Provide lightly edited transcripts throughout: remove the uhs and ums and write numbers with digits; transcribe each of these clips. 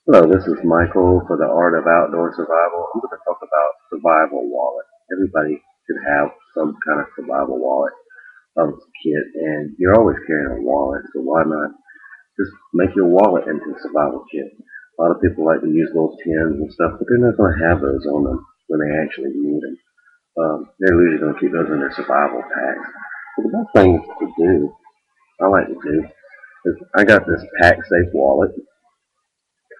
Hello, this is Michael for the Art of Outdoor Survival. I'm going to talk about survival wallet. Everybody should have some kind of survival wallet kit, and you're always carrying a wallet, so why not just make your wallet into a survival kit? A lot of people like to use little tins and stuff, but they're not going to have those on them when they actually need them. They're usually going to keep those in their survival packs. So the best thing to do, I like to do, is I got this pack safe wallet.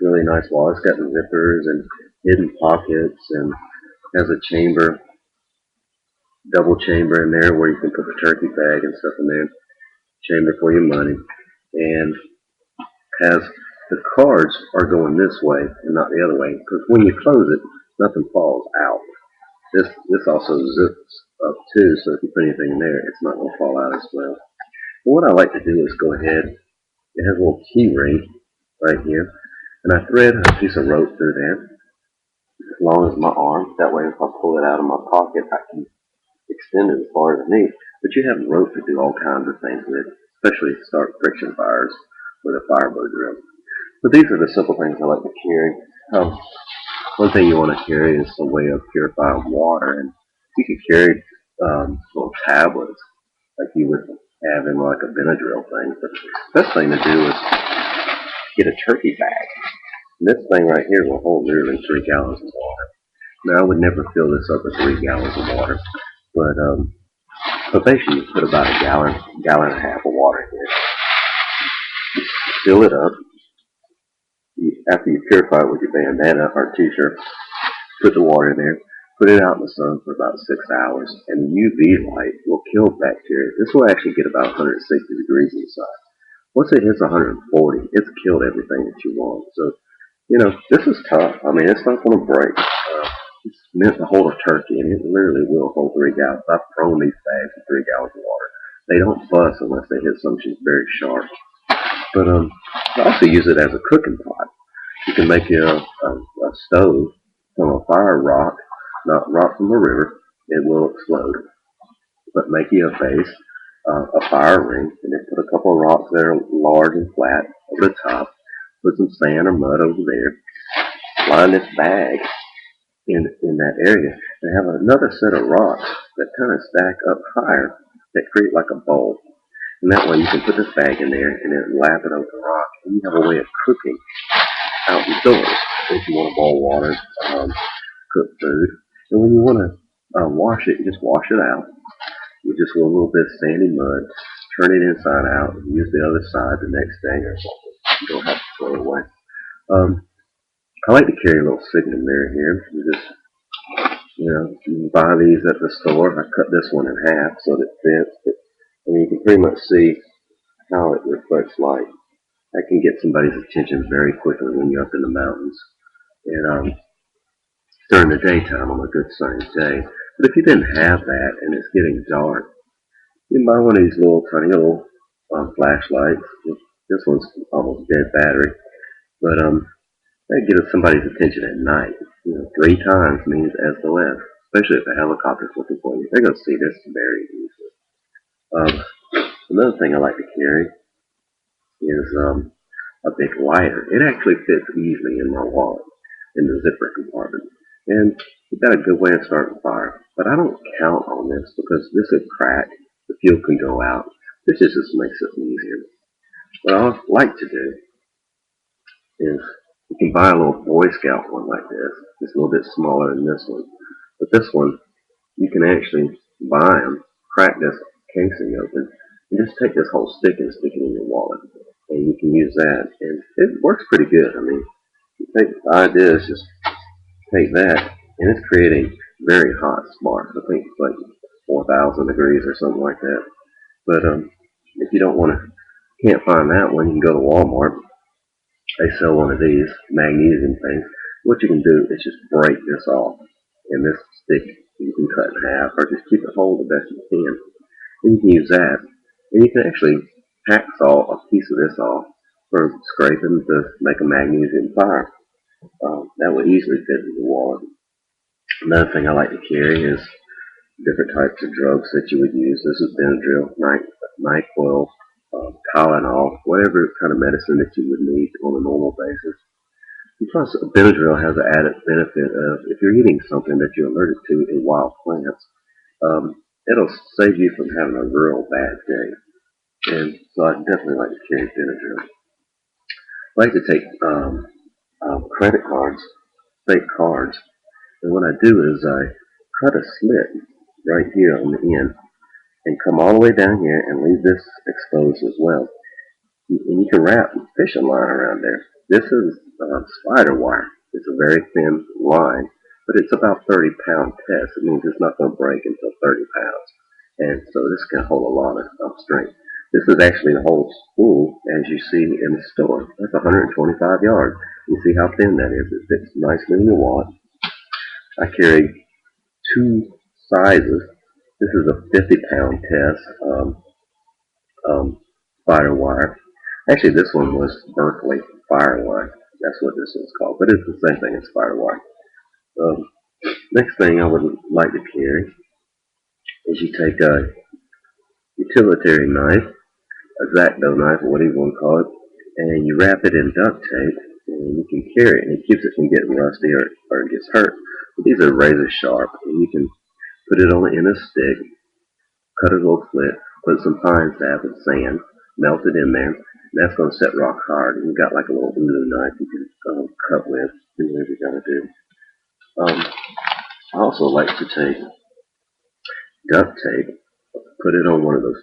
Really nice wallet. It's got the zippers and hidden pockets and has a chamber, double chamber in there where you can put the turkey bag and stuff in there. Chamber for your money. And has the cards are going this way and not the other way because when you close it, nothing falls out. This also zips up too, so if you put anything in there, it's not going to fall out as well. But what I like to do is go ahead. It has a little key ring right here, and I thread a piece of rope through there as long as my arm. That way, if I pull it out of my pocket, I can extend it as far as I need. But you have rope to do all kinds of things with, especially to start friction fires with a firebird drill. But these are the simple things I like to carry. One thing you want to carry is a way of purifying water, and you can carry little tablets like you would have in like a Benadryl thing. But the best thing to do is get a turkey bag. And this thing right here will hold nearly 3 gallons of water. Now I would never fill this up with 3 gallons of water, but basically you put about a gallon and a half of water in here. Fill it up. After you purify it with your bandana or t-shirt, put the water in there. Put it out in the sun for about 6 hours, and the UV light will kill bacteria. This will actually get about 160 degrees inside. Once it hits 140, it's killed everything that you want. So, this is tough. I mean, it's not going to break. It's meant to hold a turkey, and it literally will hold 3 gallons. I've thrown these bags with 3 gallons of water. They don't bust unless they hit something very sharp. But I also use it as a cooking pot. You can make a stove from a fire rock, not rock from a river. It will explode. But make you a base, a fire ring, and then put a couple of rocks that are large and flat over the top. Put some sand or mud over there. Line this bag in that area and have another set of rocks that kind of stack up higher that create like a bowl. And that way you can put this bag in there and then lap it over the rock, and you have a way of cooking out indoors. If you want to boil water, cook food, and when you want to wash it, you just wash it out with just a little bit of sandy mud, turn it inside out, and use the other side the next day or something. You don't have to throw it away. Um, I like to carry a little signal mirror here. You can buy these at the store. I cut this one in half so that it fits. But, you can pretty much see how it reflects light. That can get somebody's attention very quickly when you're up in the mountains. And during the daytime on a good sunny day. But if you didn't have that and it's getting dark, you can buy one of these little tiny little flashlights. This one's almost dead battery. But that gets somebody's attention at night. 3 times means SOS, especially if a helicopter's looking for you. They're going to see this very easily. Another thing I like to carry is a big lighter. It actually fits easily in my wallet, in the zipper compartment. And it's got a good way of starting fire. But I don't count on this because this could crack, the fuel can go out. This just makes it easier. What I like to do is you can buy a little Boy Scout one like this. It's a little bit smaller than this one. But this one, you can actually buy them, crack this casing open, and just take this whole stick and stick it in your wallet. And you can use that. And it works pretty good. I mean, the idea is just take that, and it's creating very hot sparks. I think it's like 4,000 degrees or something like that. But if you don't want to, can't find that one, you can go to Walmart. They sell one of these magnesium things. What you can do is just break this off, and this stick you can cut in half, or just keep it whole the best you can. And you can use that, and you can actually hacksaw a piece of this off for scraping to make a magnesium fire. That would easily fit in the wallet. Another thing I like to carry is different types of drugs that you would use. This is Benadryl, NyQuil, Tylenol, whatever kind of medicine that you would need on a normal basis. Plus, Benadryl has the added benefit of if you're eating something that you're allergic to in wild plants, it'll save you from having a real bad day. And so I definitely like to carry Benadryl. I like to take credit cards, fake cards, and what I do is I cut a slit right here on the end and come all the way down here and leave this exposed as well. And you can wrap fishing line around there. This is spider wire. It's a very thin line, but it's about 30-pound test. It means it's not going to break until 30 pounds. And so this can hold a lot of strength. This is actually the whole spool as you see in the store. That's 125 yards. You see how thin that is. It fits nicely in your wallet. I carry two sizes. This is a 50-pound test. Spider wire. Actually, this one was Berkeley Firewire. That's what this one's called, but it's the same thing as spider wire. Um, Next thing I would like to carry is you take a utilitarian knife, a X-Acto knife, or whatever you want to call it, and you wrap it in duct tape, and you can carry it, and it keeps it from getting rusty or it gets hurt. But these are razor sharp, and you can put it on the end of a stick, cut a little slit, put some pine sap and sand, melt it in there, and that's going to set rock hard. And you've got like a little uno knife you can cut with, do whatever you got to do. I also like to take duct tape, put it on one of those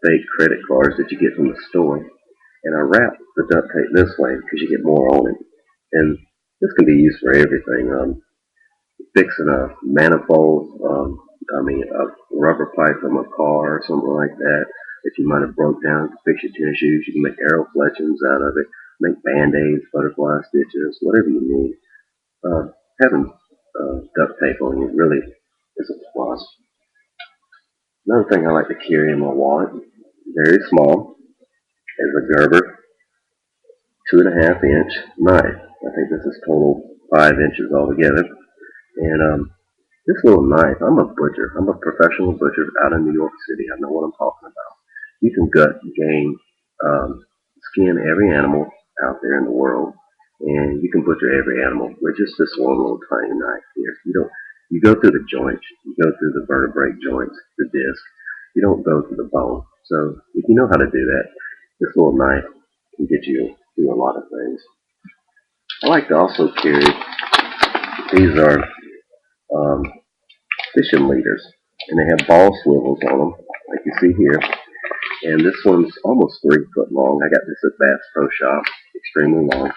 fake credit cards that you get from the store, and I wrap the duct tape this way because you get more on it. And this can be used for everything. Fixing a manifold, a rubber pipe from a car or something like that. If you might have broke down to fix your tennis shoes, you can make arrow fletchings out of it, make band-aids, butterfly stitches, whatever you need. Having duct tape on you really is a plus. Another thing I like to carry in my wallet, very small, is a Gerber 2.5-inch knife. I think this is total 5 inches altogether. And this little knife, I'm a butcher. I'm a professional butcher out in New York City. I know what I'm talking about. You can gut, game, skin every animal out there in the world, and you can butcher every animal with just this one little tiny knife here. You go through the joints, you go through the vertebrae joints, the disc. You don't go through the bone. So if you know how to do that, this little knife can get you through a lot of things. I like to also carry, these are um, fishing leaders, and they have ball swivels on them, like you see here. And this one's almost 3 foot long. I got this at Bass Pro Shop, extremely long.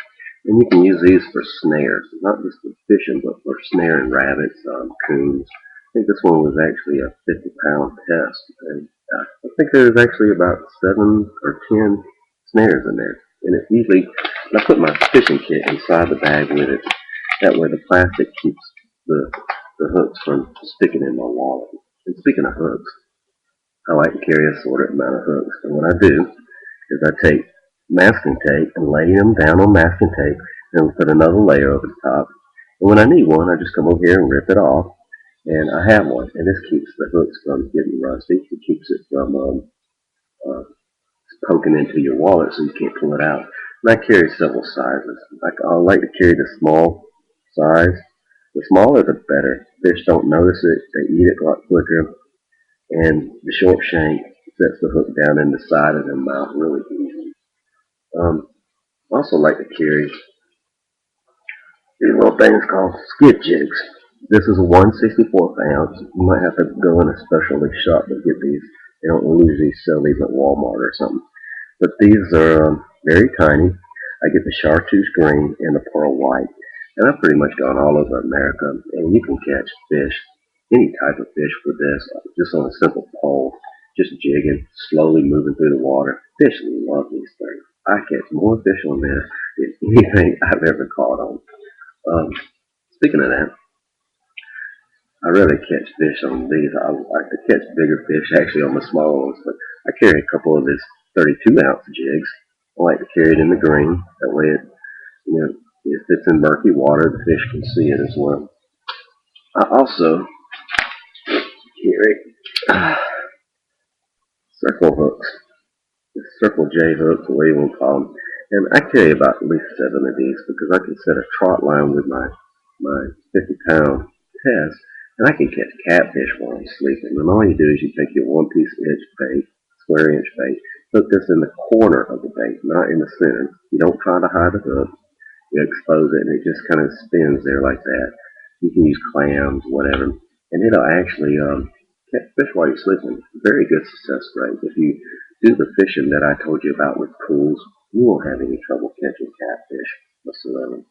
And you can use these for snares, not just for fishing, but for snaring rabbits, coons. I think this one was actually a 50-pound test, and I think there's actually about 7 or 10 snares in there. And it's usually, I put my fishing kit inside the bag with it. That way the plastic keeps the hooks from sticking in my wallet. And speaking of hooks, I like to carry a assorted amount of hooks. And what I do is I take masking tape and lay them down on masking tape and put another layer over the top. And when I need one, I just come over here and rip it off. And I have one. And this keeps the hooks from getting rusty. It keeps it from uh, poking into your wallet so you can't pull it out. And I carry several sizes. I like to carry the small size. The smaller the better. Fish don't notice it. They eat it a lot quicker. And the short shank sets the hook down in the side of their mouth really easy. I also like to carry these little things called skid jigs. This is a 1/64 ounce. You might have to go in a specialty shop to get these. They don't usually sell these at Walmart or something. But these are very tiny. I get the chartreuse green and the pearl white. And I've pretty much gone all over America. And you can catch fish, any type of fish with this, just on a simple pole, just jigging, slowly moving through the water. Fish love these things. I catch more fish on this than anything I've ever caught on. Um, Speaking of that, I rather catch fish on these. I like to catch bigger fish actually on the smaller ones, but I carry a couple of these 32-ounce jigs. I like to carry it in the green. That way if it's in murky water, the fish can see it as well. I also carry circle hooks, circle J hooks, or what you want to call them. And I carry about at least 7 of these because I can set a trot line with my 50-pound test, and I can catch catfish while I'm sleeping. And all you do is you take your one-piece inch bait, square inch bait, hook this in the corner of the bait, not in the center. You don't try to hide the hook. You expose it, and it just kind of spins there like that. You can use clams, whatever, and it'll actually catch fish while you're sleeping. Very good success rate. If you do the fishing that I told you about with pools, you won't have any trouble catching catfish whatsoever.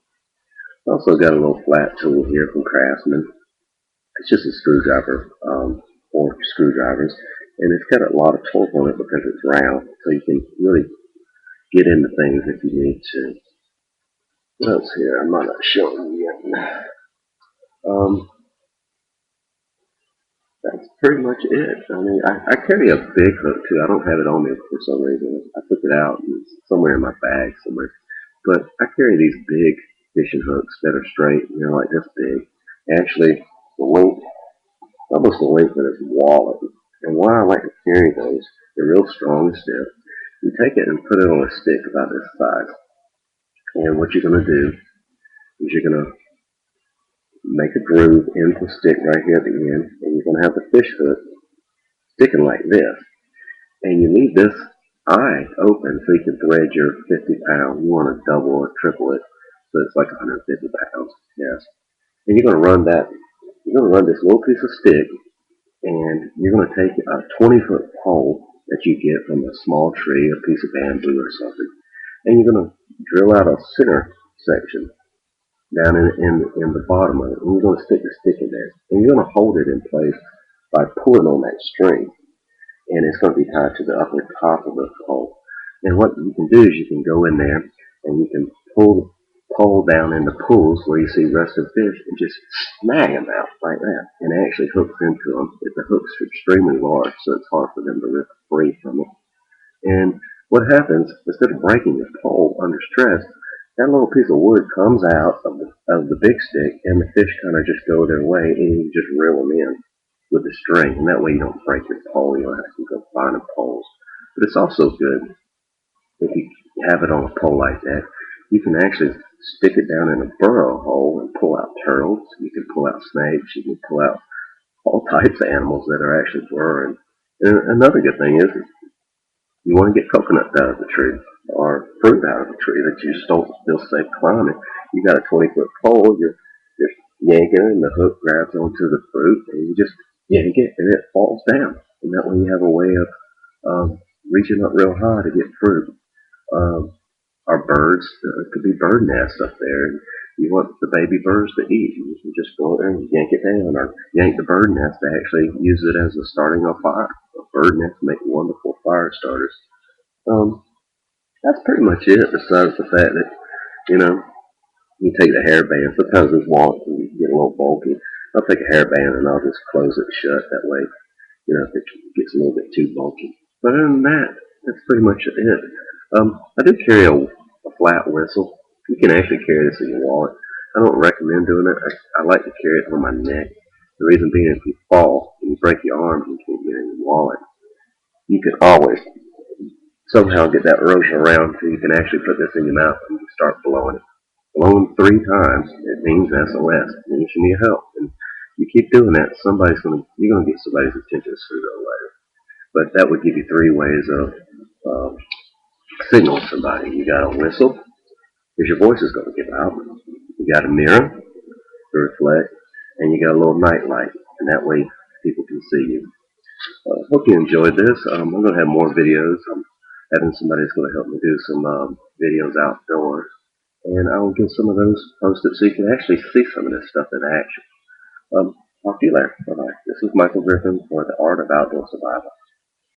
Also got a little flat tool here from Craftsman. It's just a screwdriver, or screwdrivers, and it's got a lot of torque on it because it's round, so you can really get into things if you need to. What else here? I'm not showing you yet. That's pretty much it. I mean, I carry a big hook too. I don't have it on me for some reason. I took it out and it's somewhere in my bag somewhere. But I carry these big fishing hooks that are straight, like this big. Actually, the length, almost the length of this wallet. And why I like to carry those, they're real strong and stiff. You take it and put it on a stick about this size. And what you're going to do is you're going to make a groove into the stick right here at the end, and you're going to have the fish hook sticking like this. And you leave this eye open so you can thread your 50 pound. You want to double or triple it, so it's like 150 pounds. Yes. And you're going to run that. You're going to run this little piece of stick, and you're going to take a 20-foot pole that you get from a small tree, a piece of bamboo or something, and you're going to drill out a center section down in the bottom of it, and you're going to stick the stick in there, and you're going to hold it in place by pulling on that string, and it's going to be tied to the upper top of the pole. And what you can do is you can go in there and you can pull the pole down in the pools where you see resting fish and just snag them out like that, and it actually hooks into them. The hook's extremely large, so it's hard for them to rip free from it. And what happens, instead of breaking the pole under stress, that little piece of wood comes out of the big stick, and the fish kind of just go their way, and you just reel them in with the string, and that way you don't break your pole. You don't have to go finding poles. But it's also good if you have it on a pole like that. You can actually stick it down in a burrow hole and pull out turtles. You can pull out snakes. You can pull out all types of animals that are actually burrowing. And another good thing is you want to get coconut out of the tree or fruit out of the tree that you just don't feel safe climbing. You got a 20-foot pole, you're yanking it, and the hook grabs onto the fruit, and you just yank it, and it falls down. And that way you have a way of reaching up real high to get fruit. Our birds, it could be bird nests up there, and you want the baby birds to eat. You can just go there and yank it down, or yank the bird nest to actually use it as a starting a fire. Bird nests make wonderful fire starters. That's pretty much it. Besides the fact that you take the hairband. Sometimes this wallet can get a little bulky. I'll take a hairband and I'll just close it shut. That way, if it gets a little bit too bulky. But other than that, that's pretty much it. I do carry a flat whistle. You can actually carry this in your wallet. I don't recommend doing it. I like to carry it on my neck. The reason being, if you fall and you break your arm and you can't get it in your wallet, you can always somehow get that rope around so you can actually put this in your mouth and start blowing it. Blowing 3 times, it means SOS. It means you need help. And you keep doing that, you're gonna get somebody's attention sooner or later. But that would give you 3 ways of signaling somebody. You got a whistle, because your voice is gonna give out. You got a mirror to reflect, and you got a little night light, and that way people can see you. Hope you enjoyed this. I'm going to have more videos. I'm having somebody that's going to help me do some videos outdoors. And I'll get some of those posted so you can actually see some of this stuff in action. Talk to you later. Bye-bye. This is Michael Griffin for the Art of Outdoor Survival.